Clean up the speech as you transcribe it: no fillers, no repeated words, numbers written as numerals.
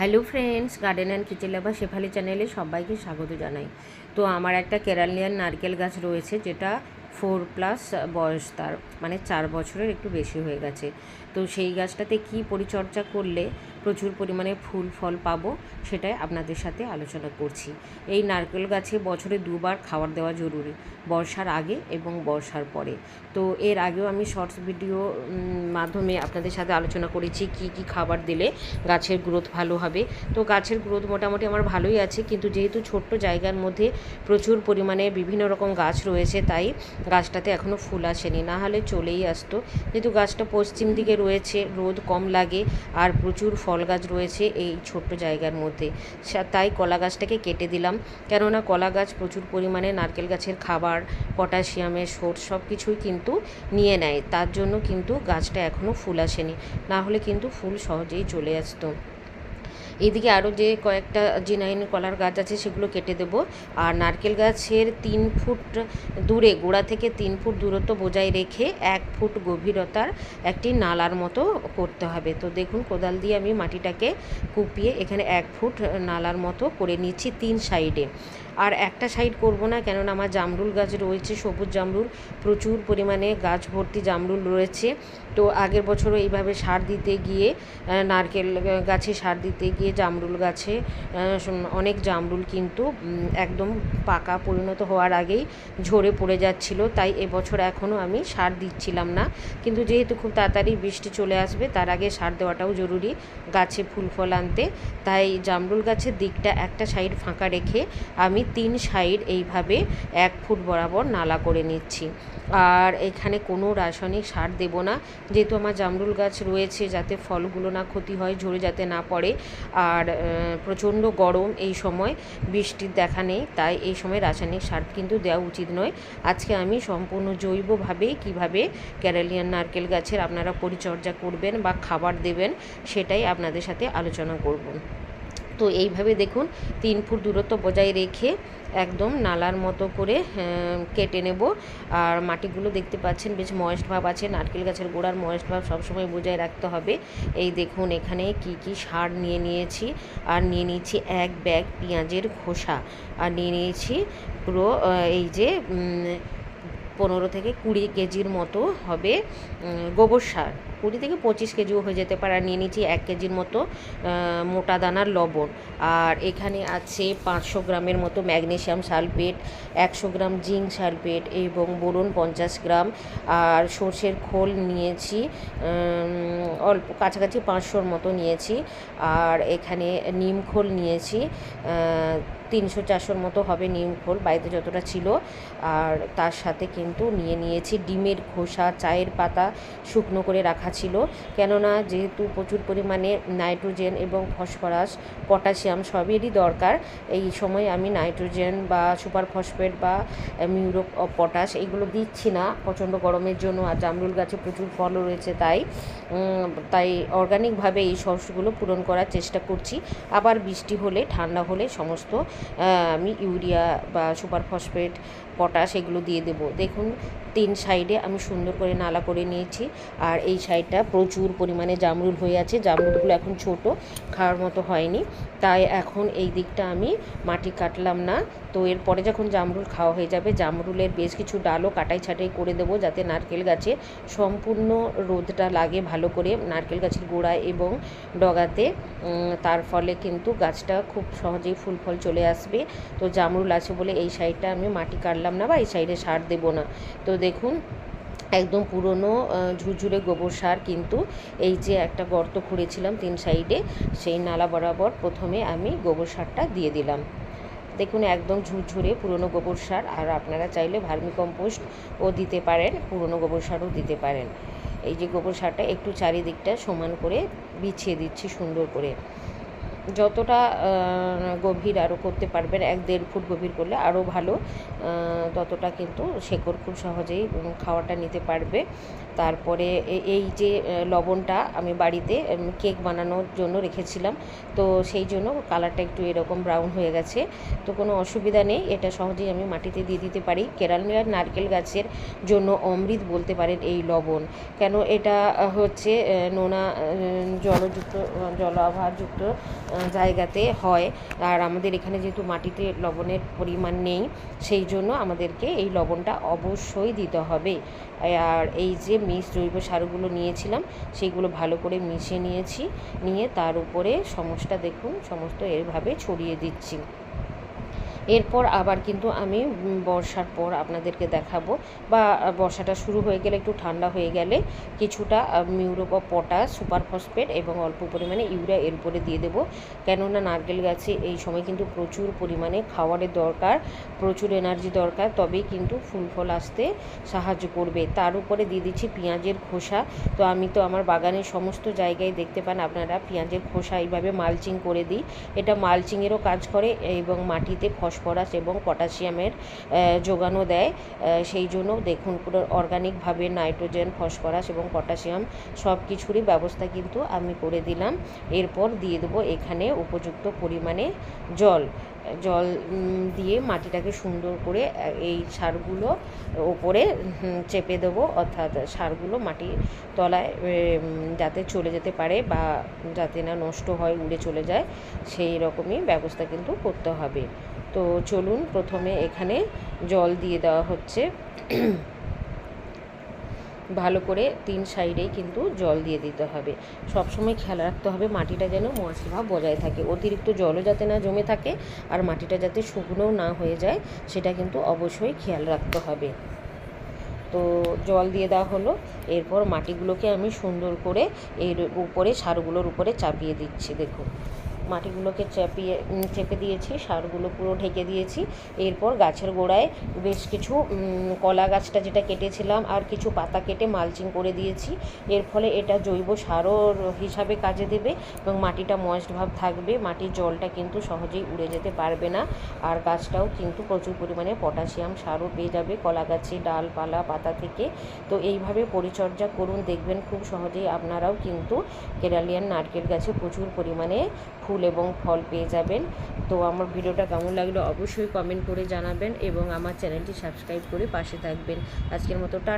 Hello friends, garden and kitchen লাভার শেফালি চ্যানেলে সবাইকে স্বাগত জানাই। তো আমার একটা কেরালিয়ান নারকেল গাছ রয়েছে, যেটা 4+ বয়স, তার মানে 4 বছরের একটু বেশি হয়ে গেছে। তো সেই গাছটাতে কি পরিচর্যা করলে প্রচুর পরিমাণে ফুল ফল পাবো, সেটাই আপনাদের সাথে আলোচনা করছি। এই নারকেল গাছে বছরে 2বার খাবার দেওয়া জরুরি, বর্ষার আগে এবং বর্ষার পরে। তো এর আগেও আমি শর্টস ভিডিও মাধ্যমে আপনাদের সাথে আলোচনা করেছি কি কি খাবার দিলে গাছের গ্রোথ ভালো হবে। তো গাছের গ্রোথ মোটামুটি আমার ভালোই আছে, কিন্তু যেহেতু ছোট্ট জায়গার মধ্যে প্রচুর পরিমাণে বিভিন্ন রকম গাছ রয়েছে, তাই গাছটাতে এখনও ফুল আসেনি, না হলে চলেই আসতো। যেহেতু গাছটা পশ্চিম দিকে রয়েছে, রোদ কম লাগে আর প্রচুর ফল গাছ রয়েছে এই ছোট্ট জায়গার মধ্যে, তাই কলা গাছটাকে কেটে দিলাম। কেননা কলা গাছ প্রচুর পরিমাণে নারকেল গাছের খাবার, পটাশিয়ামের সোর্স সব কিছুই কিন্তু নিয়ে নেয়, তার জন্য কিন্তু গাছটা এখনও ফুল আসেনি, না হলে কিন্তু ফুল সহজেই চলে আসতো। এইদিকে আরও যে কয়েকটা জিনাইন কলার গাছ আছে সেগুলো কেটে দেবো। আর নারকেল গাছের 3 ফুট দূরে, গোড়া থেকে 3 ফুট দূরত্ব বজায় রেখে 1 ফুট গভীরতার একটি নালার মতো করতে হবে। তো দেখুন, কোদাল দিয়ে আমি মাটিটাকে কুপিয়ে এখানে 1 ফুট নালার মতো করে নিচ্ছি 3 সাইডে। আর একটা সাইড করব না, কেননা আমার জামরুল গাছ রয়েছে, সবুজ জামরুল, প্রচুর পরিমাণে গাছ ভর্তি জামরুল রয়েছে। তো আগের বছরও এইভাবে সার দিতে গিয়ে, নারকেল গাছে সার দিতে গিয়ে জামরুল গাছে অনেক জামরুল কিন্তু একদম পাকা পরিণত হওয়ার আগেই ঝরে পড়ে যাচ্ছিল, তাই এবছর এখনও আমি সার দিচ্ছিলাম না। কিন্তু যেহেতু খুব তাড়াতাড়ি বৃষ্টি চলে আসবে, তার আগে সার দেওয়াটাও জরুরি গাছে ফুল ফল আনতে, তাই জামরুল গাছের দিকটা একটা সাইড ফাঁকা রেখে আমি 3 সাইড এইভাবে 1 ফুট বরাবর নালা করে নিচ্ছি। আর এখানে কোনো রাসায়নিক সার দেব না, যেহেতু আমার জামরুল গাছ রয়েছে, যাতে ফলগুলো না ক্ষতি হয়, ঝরে যাতে না পড়ে। আর প্রচণ্ড গরম এই সময়, বৃষ্টির দেখা নেই, তাই এই সময় রাসায়নিক সার কিন্তু দেওয়া উচিত নয়। আজকে আমি সম্পূর্ণ জৈবভাবেই কিভাবে কেরালিয়ান নারকেল গাছের আপনারা পরিচর্যা করবেন বা খাবার দেবেন, সেটাই আপনাদের সাথে আলোচনা করব। তো এইভাবে দেখুন 3 ফুট দূরত্ব বজায় রেখে একদম নালার মতো করে কেটে নেব। আর মাটিগুলো দেখতে পাচ্ছেন বেশ ময়েস্ট ভাব আছে, নারকেল গাছের গোড়ার ময়েস্ট ভাব সবসময় বজায় রাখতে হবে। এই দেখুন এখানে কি কি সার নিয়ে নিয়েছি। আর নিয়ে নিয়েছি 1 ব্যাগ পেঁয়াজের খোসা, আর নিয়ে নিয়েছি পুরো এই যে 15 থেকে 20 কেজির মতো হবে গোবর সার, 20 থেকে 25 কেজিও হয়ে যেতে পারে। আর নিয়ে নিচ্ছি 1 কেজির মতো মোটা দানার লবণ। আর এখানে আছে 500 গ্রামের মতো ম্যাগনেসিয়াম সালফেট, 100 গ্রাম জিঙ্ক সালফেট এবং বোরন 50 গ্রাম। আর সর্ষের খোল নিয়েছি অল্প, কাছাকাছি 500-র মতো নিয়েছি। আর এখানে নিম খোল নিয়েছি 300-400-র মতো হবে নিম খোল, বাড়িতে যতটা ছিল। আর তার সাথে কিন্তু নিয়ে নিয়েছি ডিমের খোসা, চায়ের পাতা শুকনো করে রাখা ছিল, কেননা যেহেতু প্রচুর পরিমাণে নাইট্রোজেন এবং ফসফরাস, পটাশিয়াম সবেরই দরকার। এই সময় আমি নাইট্রোজেন বা সুপার ফসফেট বা মিউরো পটাশ এগুলো দিচ্ছি না প্রচণ্ড গরমের জন্য। আর জামরুল গাছে প্রচুর ফলও রয়েছে, তাই অর্গানিকভাবে এই শস্যগুলো পূরণ করার চেষ্টা করছি। আবার বৃষ্টি হলে, ঠান্ডা হলে সমস্ত আমি ইউরিয়া বা সুপার ফসফেট, পটাশ এগুলো দিয়ে দেবো। দেখুন 3 সাইডে আমি সুন্দর করে নালা করে নিয়েছি। আর এই সাইডটা প্রচুর পরিমাণে জামরুল হয়ে আছে, জামরুলগুলো এখন ছোট, খাওয়ার মতো হয়নি, তাই এখন এই দিকটা আমি মাটি কাটলাম না। তো এরপরে যখন জামরুল খাওয়া হয়ে যাবে, জামরুলের বেশ কিছু ডালও কাটাই ছাঁটাই করে দেবো, যাতে নারকেল গাছে সম্পূর্ণ রোদটা লাগে ভালো করে নারকেল গাছের গোড়ায় এবং ডগাতে। তার ফলে কিন্তু গাছটা খুব সহজেই ফুল ফল চলে আসবে। তো জামরুল আছে বলে এই সাইডটা আমি মাটি কাটলাম না বা এই সাইডে সার দেবো না। তো দেখুন একদম পুরনো ঝুরঝুরে গোবর সার, কিন্তু এই যে একটা গর্ত খুঁড়েছিলাম 3 সাইডে, সেই নালা বরাবর প্রথমে আমি গোবর সারটা দিয়ে দিলাম। দেখুন একদম ঝুরঝুরে পুরনো গোবর সার। আর আপনারা চাইলে ভার্মি কম্পোস্টও দিতে পারেন, পুরনো গোবর সারও দিতে পারেন। এই যে গোবর সারটা একটু চারিদিকটা সমান করে বিছিয়ে দিচ্ছি সুন্দর করে। যতটা গভীর আরও করতে পারবেন, 1-1.5 ফুট গভীর করলে আরও ভালো, ততটা কিন্তু শেকড় খুব সহজেই খাওয়াটা নিতে পারবে। তারপরে এই যে লবণটা আমি বাড়িতে কেক বানানোর জন্য রেখেছিলাম, তো সেই জন্য কালারটা একটু এরকম ব্রাউন হয়ে গেছে। তো কোনো অসুবিধা নেই, এটা সহজেই আমি মাটিতে দিয়ে দিতে পারি। কেরালিয়ান নারকেল গাছের জন্য অমৃত বলতে পারেন এই লবণ, কেন এটা হচ্ছে নোনা জলযুক্ত, জলাভারযুক্ত জায়গাতে হয়। আর আমাদের এখানে যেহেতু মাটিতে লবণের পরিমাণ নেই, সেই জন্য আমাদেরকে এই লবণটা অবশ্যই দিতে হবে। আর এই যে মিক্সড জৈব সারগুলো নিয়েছিলাম সেইগুলো ভালো করে মিশিয়ে নিয়েছি, নিয়ে তার উপরে দেখুন সমস্ত এভাবে ছড়িয়ে দিচ্ছি। এরপর আবার কিন্তু আমি বর্ষার পর আপনাদেরকে দেখাবো, বা বর্ষাটা শুরু হয়ে গেলে, একটু ঠান্ডা হয়ে গেলে কিছুটা muriate of potash, super phosphate এবং অল্প পরিমাণে ইউরিয়া এর উপরে দিয়ে দেবো। কেননা নারকেল গাছে এই সময় কিন্তু প্রচুর পরিমাণে খাবারের দরকার, প্রচুর এনার্জি দরকার, তবেই কিন্তু ফুল ফল আসতে সাহায্য করবে। তার উপরে দিয়ে দিচ্ছি পেঁয়াজের খোসা। তো আমি তো আমার বাগানের সমস্ত জায়গায় দেখতে পান আপনারা পেঁয়াজের খোসা এইভাবে মালচিং করে দিই। এটা মালচিংয়েরও কাজ করে এবং মাটিতে ফসফরাস এবং পটাশিয়ামের যোগানও দেয়। সেই জন্য দেখুন পুরো অর্গানিকভাবে নাইট্রোজেন, ফসফরাস এবং পটাশিয়াম সব কিছুরই ব্যবস্থা কিন্তু আমি করে দিলাম। এরপর দিয়ে দেবো এখানে উপযুক্ত পরিমাণে জল দিয়ে মাটিটাকে সুন্দর করে এই সারগুলো ওপরে চেপে দেবো, অর্থাৎ সারগুলো মাটির তলায় যাতে চলে যেতে পারে বা যাতে না নষ্ট হয়, উড়ে চলে যায়, সেই রকমই ব্যবস্থা কিন্তু করতে হবে। তো চলুন, প্রথমে এখানে জল দিয়ে দেওয়া হচ্ছে। ভালো করে 3 সাইডেই কিন্তু জল দিয়ে দিতে হবে। সবসময় খেয়াল রাখতে হবে মাটিটা যেন মোয়াশি ভাব বজায় থাকে, অতিরিক্ত জলও যাতে না জমে থাকে, আর মাটিটা যাতে শুকনোও না হয়ে যায় সেটা কিন্তু অবশ্যই খেয়াল রাখতে হবে। তো জল দিয়ে দেওয়া হলো। এরপর মাটিগুলোকে আমি সুন্দর করে এর উপরে, সারগুলোর উপরে চাপিয়ে দিচ্ছি। দেখুন মাটিগুলোকে চেপে দিয়েছি, সারগুলো পুরো ঢেকে দিয়েছি। এরপর গাছের গোড়ায় বেশ কিছু কলা গাছটা যেটা কেটেছিলাম আর কিছু পাতা কেটে মালচিং করে দিয়েছি। এর ফলে এটা জৈব সারও হিসাবে কাজে দেবে এবং মাটিটা ময়েস্ট ভাব থাকবে, মাটির জলটা কিন্তু সহজেই উড়ে যেতে পারবে না, আর গাছটাও কিন্তু প্রচুর পরিমাণে পটাশিয়াম সারও পেয়ে যাবে কলা গাছে ডালপালা পাতা থেকে। তো এইভাবে পরিচর্যা করুন, দেখবেন খুব সহজেই আপনারাও কিন্তু কেরালিয়ান নারকেল গাছে প্রচুর পরিমাণে ফুল এবং ফল পেয়ে যাবেন। তো আমার ভিডিওটা কেমন লাগলো অবশ্যই কমেন্ট করে জানাবেন এবং আমার চ্যানেলটি সাবস্ক্রাইব করে পাশে থাকবেন। আজকের মতো টাটা।